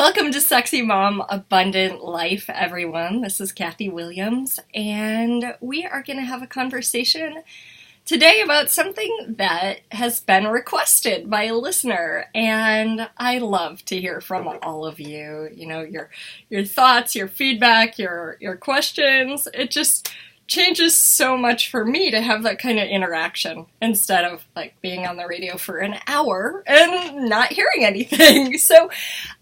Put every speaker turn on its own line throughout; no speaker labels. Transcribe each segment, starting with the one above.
Welcome to Sexy Mom Abundant Life, everyone. This is Kathy Williams, and we are going to have a conversation today about something that has been requested by a listener, and I love to hear from all of you. You know, your thoughts, your feedback, your questions. It just changes so much for me to have that kind of interaction instead of like being on the radio for an hour and not hearing anything. So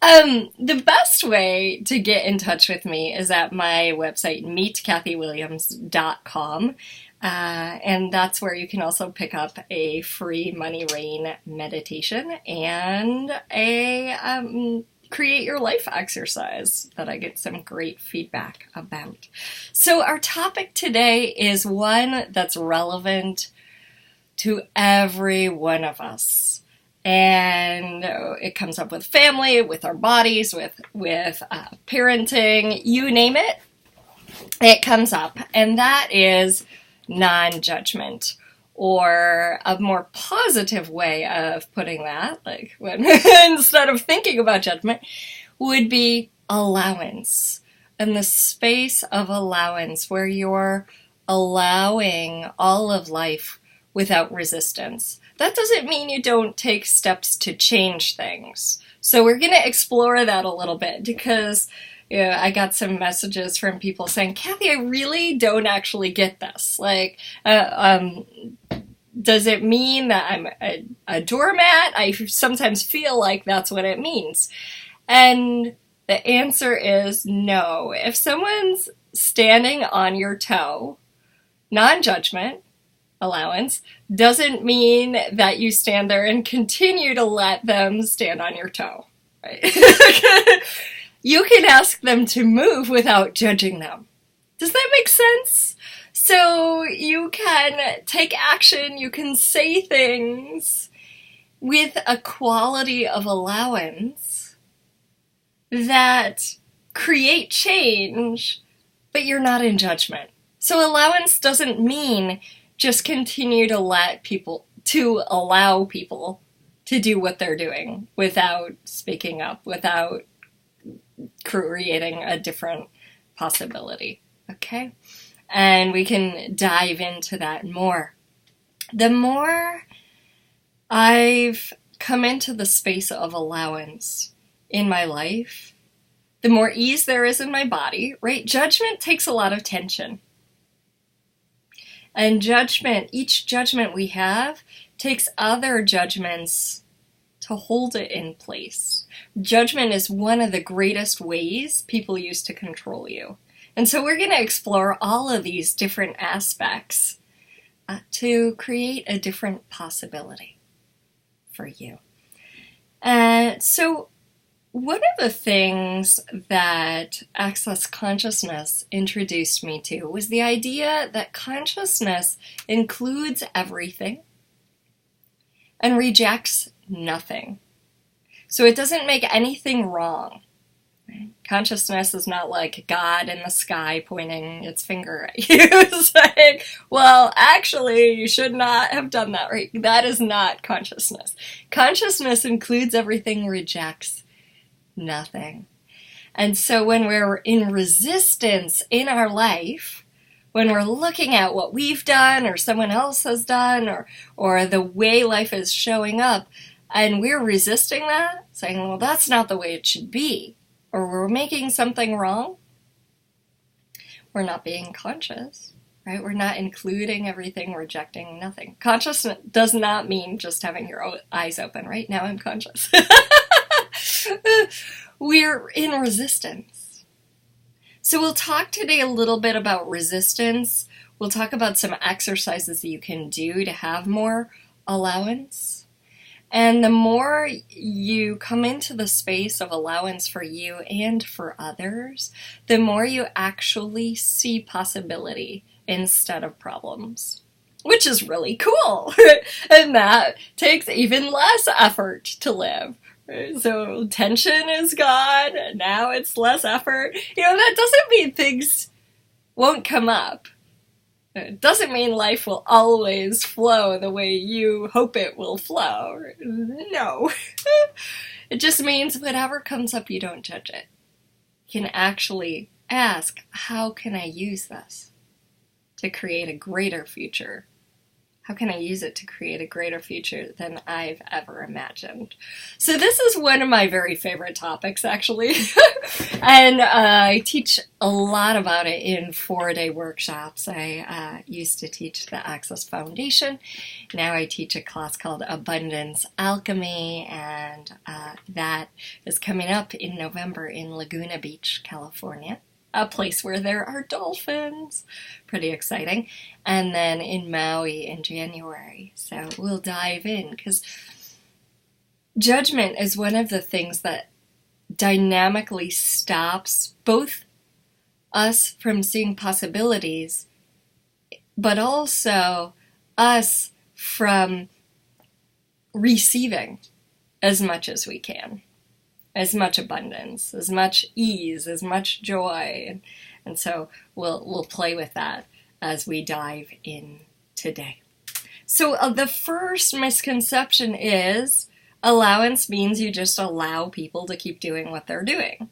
the best way to get in touch with me is at my website, meetkathywilliams.com. And that's where you can also pick up a free money rain meditation and a create your life exercise that I get some great feedback about. So our topic today is one that's relevant to every one of us. And it comes up with family, with our bodies, with parenting, you name it, it comes up. And that is non-judgment. Or a more positive way of putting that, like when instead of thinking about judgment, would be allowance. And the space of allowance where you're allowing all of life without resistance. That doesn't mean you don't take steps to change things. So we're going to explore that a little bit because I got some messages from people saying, Kathy, I really don't actually get this. Like, does it mean that I'm a doormat? I sometimes feel like that's what it means. And the answer is no. If someone's standing on your toe, non-judgment, allowance, doesn't mean that you stand there and continue to let them stand on your toe. Right? You can ask them to move without judging them. Does that make sense? So you can take action, you can say things with a quality of allowance that create change, but you're not in judgment. So allowance doesn't mean just continue to allow people to do what they're doing without speaking up, without creating a different possibility. Okay? And we can dive into that more. The more I've come into the space of allowance in my life, the more ease there is in my body, right? Judgment takes a lot of tension. And each judgment we have takes other judgments to hold it in place. Judgment is one of the greatest ways people use to control you. And so we're going to explore all of these different aspects to create a different possibility for you. So one of the things that Access Consciousness introduced me to was the idea that consciousness includes everything and rejects nothing. So it doesn't make anything wrong. Consciousness is not like God in the sky pointing its finger at you saying, well, actually, you should not have done that, right? That is not consciousness. Consciousness includes everything, rejects nothing. And so when we're in resistance in our life, when we're looking at what we've done or someone else has done or the way life is showing up, and we're resisting that, saying, well, that's not the way it should be, or we're making something wrong, we're not being conscious, right? We're not including everything, rejecting nothing. Consciousness does not mean just having your eyes open, right? Now I'm conscious. We're in resistance. So we'll talk today a little bit about resistance. We'll talk about some exercises that you can do to have more allowance. And the more you come into the space of allowance for you and for others, the more you actually see possibility instead of problems, which is really cool. And that takes even less effort to live. So tension is gone, and now it's less effort. That doesn't mean things won't come up. It doesn't mean life will always flow the way you hope it will flow. No. It just means whatever comes up, you don't judge it. You can actually ask, how can I use this to create a greater future? How can I use it to create a greater future than I've ever imagined? So this is one of my very favorite topics, actually. And I teach a lot about it in 4-day workshops. I used to teach the Access Foundation. Now I teach a class called Abundance Alchemy, and that is coming up in November in Laguna Beach, California. A place where there are dolphins. Pretty exciting. And then in Maui in January. So we'll dive in, because judgment is one of the things that dynamically stops both us from seeing possibilities, but also us from receiving as much as we can. As much abundance, as much ease, as much joy. And so we'll play with that as we dive in today. So the first misconception is allowance means you just allow people to keep doing what they're doing.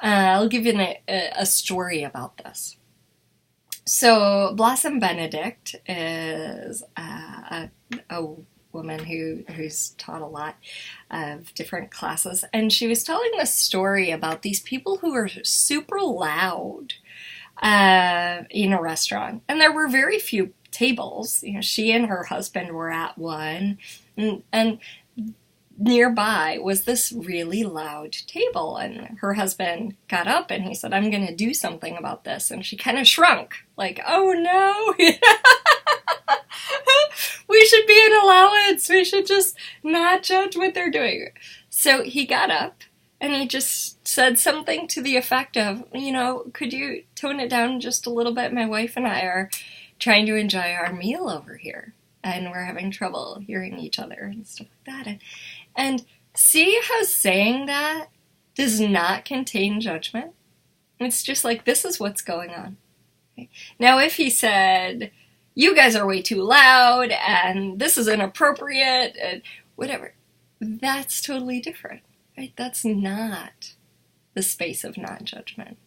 I'll give you a story about this. So Blossom Benedict is a woman who's taught a lot of different classes, and she was telling this story about these people who are super loud in a restaurant, and there were very few tables. She and her husband were at one, and nearby was this really loud table, and her husband got up and he said, "I'm going to do something about this," and she kind of shrunk, like, "Oh no." We should be an allowance. We should just not judge what they're doing. So he got up and he just said something to the effect of, could you tone it down just a little bit? My wife and I are trying to enjoy our meal over here, and we're having trouble hearing each other and stuff like that. And see how saying that does not contain judgment? It's just like, this is what's going on. Okay. Now, if he said, "You guys are way too loud, and this is inappropriate," and whatever, that's totally different, right? That's not the space of non-judgment.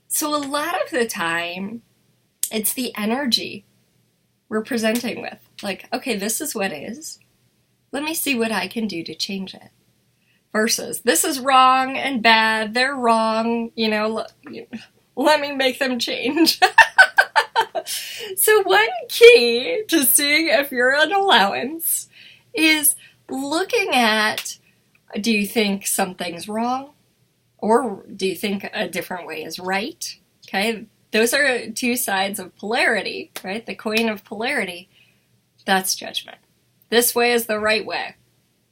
So a lot of the time, it's the energy we're presenting with. Like, okay, this is what is. Let me see what I can do to change it. Versus, this is wrong and bad, they're wrong, let me make them change. So one key to seeing if you're an allowance is looking at, do you think something's wrong? Or do you think a different way is right? Okay, those are two sides of polarity, right? The coin of polarity, that's judgment. This way is the right way.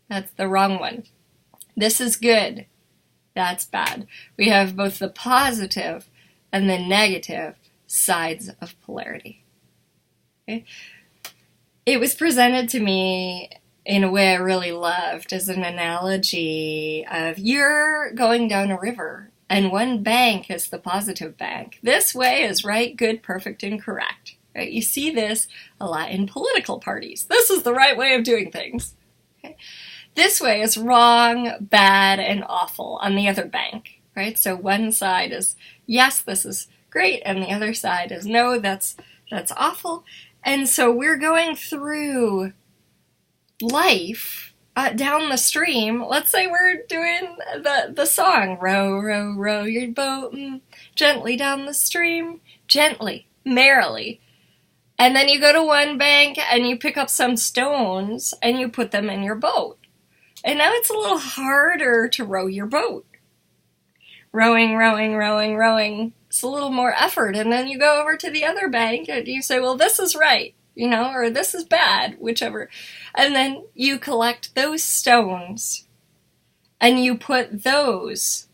That's the wrong one. This is good. That's bad. We have both the positive and the negative sides of polarity. Okay? It was presented to me in a way I really loved as an analogy of, you're going down a river and one bank is the positive bank. This way is right, good, perfect, and correct. Right? You see this a lot in political parties. This is the right way of doing things. Okay? This way is wrong, bad, and awful on the other bank. Right? So one side is, yes, this is great, and the other side is, no, that's awful. And so we're going through life down the stream. Let's say we're doing the song, row, row, row your boat gently down the stream, gently, merrily. And then you go to one bank and you pick up some stones and you put them in your boat. And now it's a little harder to row your boat. Rowing, rowing, rowing, rowing. It's a little more effort. And then you go over to the other bank and you say, well, this is right, or this is bad, whichever. And then you collect those stones and you put those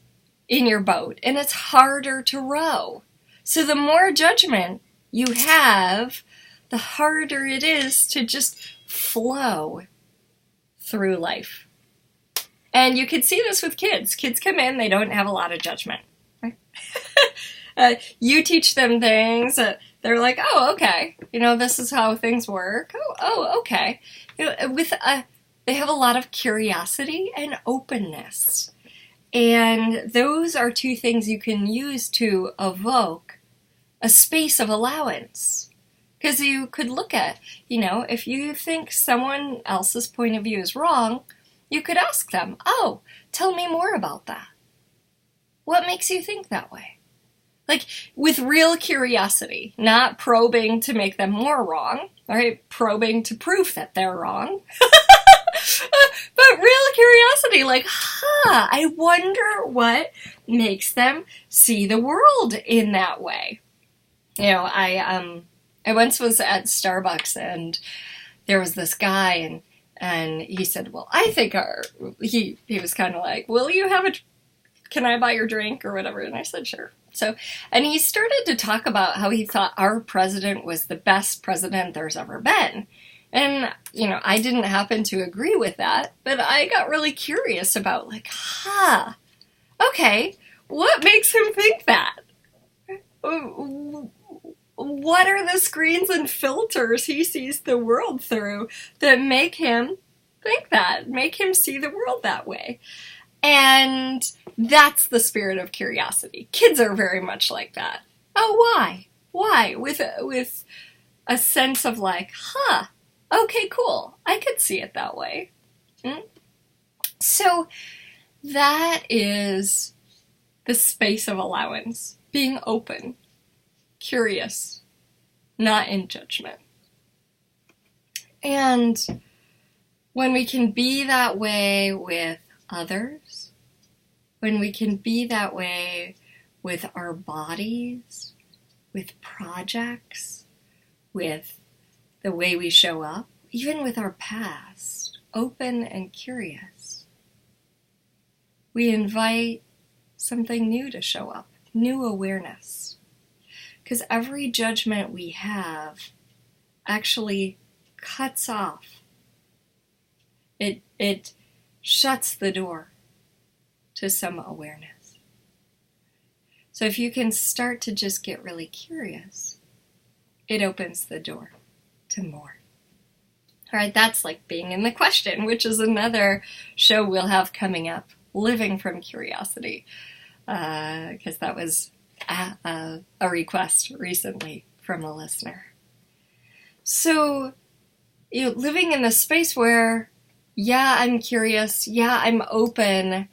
in your boat. And it's harder to row. So the more judgment you have, the harder it is to just flow through life. And you can see this with kids. Kids come in, they don't have a lot of judgment. Right? You teach them things, they're like, oh, okay, this is how things work. Oh, okay. With They have a lot of curiosity and openness. And those are two things you can use to evoke a space of allowance. Because you could look at, if you think someone else's point of view is wrong, you could ask them, oh, tell me more about that. What makes you think that way? Like, with real curiosity, not probing to make them more wrong, right? Probing to prove that they're wrong. But real curiosity, like, I wonder what makes them see the world in that way. I once was at Starbucks and there was this guy and he said, well, I think he was kind of like, can I buy your drink or whatever? And I said, sure. So, and he started to talk about how he thought our president was the best president there's ever been. And, I didn't happen to agree with that, but I got really curious about okay, what makes him think that? What are the screens and filters he sees the world through that make him think that, make him see the world that way? And that's the spirit of curiosity. Kids are very much like that. Oh, why? Why? With a sense of like, okay, cool. I could see it that way. So that is the space of allowance. Being open, curious, not in judgment. And when we can be that way with others, when we can be that way with our bodies, with projects, with the way we show up, even with our past, open and curious, we invite something new to show up, new awareness. Because every judgment we have actually cuts off. It shuts the door to some awareness. So if you can start to just get really curious, it opens the door to more. All right, that's like being in the question, which is another show we'll have coming up, Living from Curiosity, because that was a request recently from a listener. So, living in the space where, I'm curious, I'm open,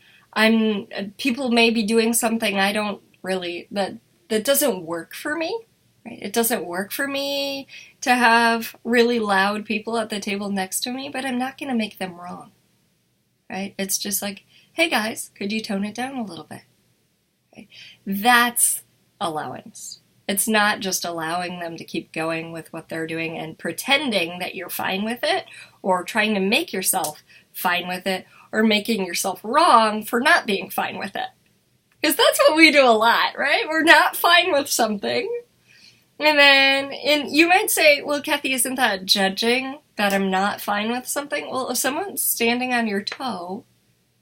people may be doing something I don't really, that doesn't work for me, right? It doesn't work for me to have really loud people at the table next to me, but I'm not going to make them wrong, right? It's just like, hey guys, could you tone it down a little bit? Right? That's allowance. It's not just allowing them to keep going with what they're doing and pretending that you're fine with it, or trying to make yourself fine with it, or making yourself wrong for not being fine with it. Because that's what we do a lot, right? We're not fine with something. And then you might say, well, Kathy, isn't that judging that I'm not fine with something? Well, if someone's standing on your toe,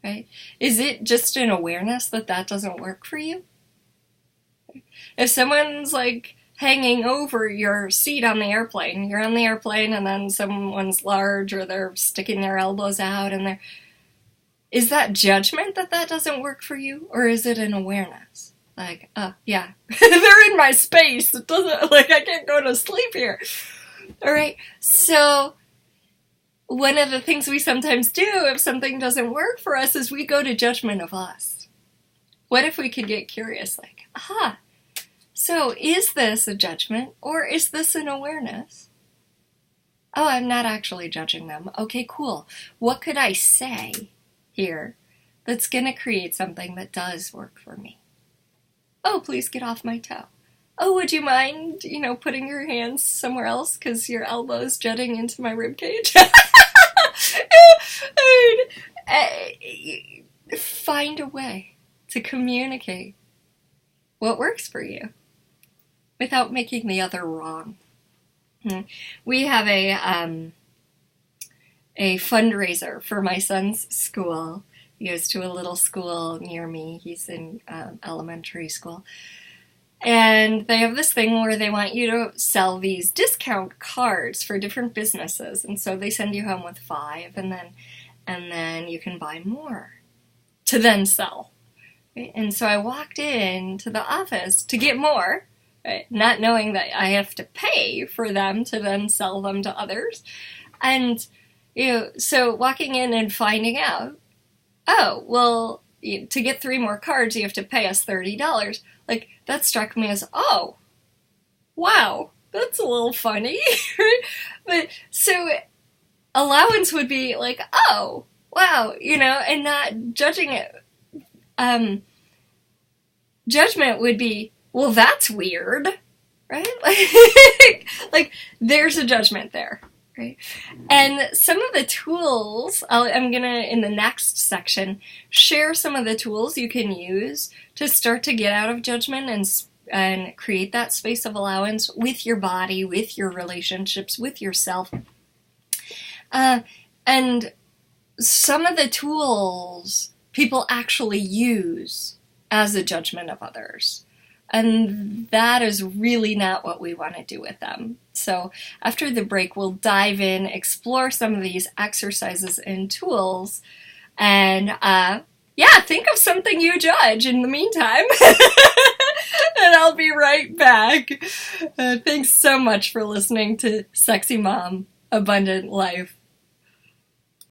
right, is it just an awareness that doesn't work for you? If someone's like hanging over your seat on the airplane, you're on the airplane and then someone's large or they're sticking their elbows out and is that judgment that doesn't work for you? Or is it an awareness? Like, yeah, they're in my space. It doesn't, I can't go to sleep here. All right. So one of the things we sometimes do if something doesn't work for us is we go to judgment of us. What if we could get curious? Like, so is this a judgment or is this an awareness? Oh, I'm not actually judging them. Okay, cool. What could I say here that's going to create something that does work for me? Oh, please get off my toe. Oh, would you mind, putting your hands somewhere else because your elbow's jutting into my ribcage? Find a way to communicate what works for you without making the other wrong. We have a fundraiser for my son's school. He goes to a little school near me. He's in elementary school. And they have this thing where they want you to sell these discount cards for different businesses. And so they send you home with 5. And then and then you can buy more to then sell. Right? And so I walked into the office to get more, right? Not knowing that I have to pay for them to then sell them to others. And, so walking in and finding out, oh, well, to get 3 more cards, you have to pay us $30. Like, that struck me as, oh, wow, that's a little funny. But so allowance would be like, oh, wow, and not judging it. Judgment would be, well, that's weird, right? Like there's a judgment there, right? And some of the tools, I'm going to, in the next section, share some of the tools you can use to start to get out of judgment and create that space of allowance with your body, with your relationships, with yourself. And some of the tools people actually use as a judgment of others. And that is really not what we want to do with them. So after the break, we'll dive in, explore some of these exercises and tools, and think of something you judge in the meantime. And I'll be right back. Thanks so much for listening to Sexy Mom, Abundant Life.